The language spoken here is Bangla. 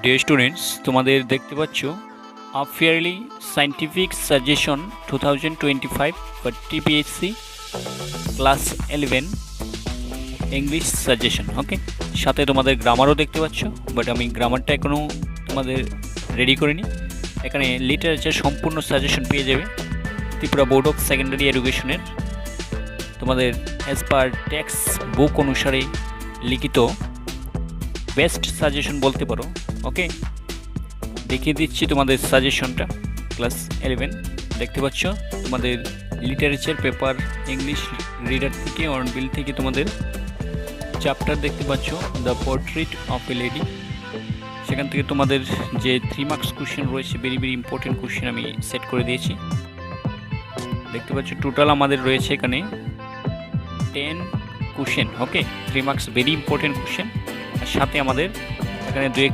ডিয়ার স্টুডেন্টস, তোমাদের দেখতে পাচ্ছ a fairly scientific suggestion 2025 for TPSC class 11 English suggestion. Okay, সাথে তোমাদের গ্রামারও দেখতে পাচ্ছ, বাট আমি গ্রামারটা এখনও তোমাদের রেডি করিনি। এখানে লিটারেচার সম্পূর্ণ সাজেশন পেয়ে যাবে ত্রিপুরা বোর্ড অফ সেকেন্ডারি এডুকেশনের তোমাদের অ্যাজ পার টেক্সট বুক অনুসারে লিখিত বেস্ট সাজেশন বলতে পারো। ওকে, দেখিয়ে দিচ্ছি তোমাদের সাজেশনটা। ক্লাস 11 দেখতে পাচ্ছ, তোমাদের লিটারেচার পেপার ইংলিশ রিডার থেকে অনবিল থেকে তোমাদের চ্যাপ্টার দেখতে পাচ্ছ the portrait of a lady. সেখান থেকে তোমাদের যে 3 মার্কস কোশ্চেন রয়েছে, ভেরি ভেরি ইম্পর্টেন্ট কোশ্চেন আমি সেট করে দিয়েছি। দেখতে পাচ্ছ টোটাল আমাদের রয়েছে এখানে 10 কোশ্চেন। ওকে, 3 মার্কস ভেরি ইম্পর্টেন্ট কোশ্চেন। আর সাথে আমাদের এখানে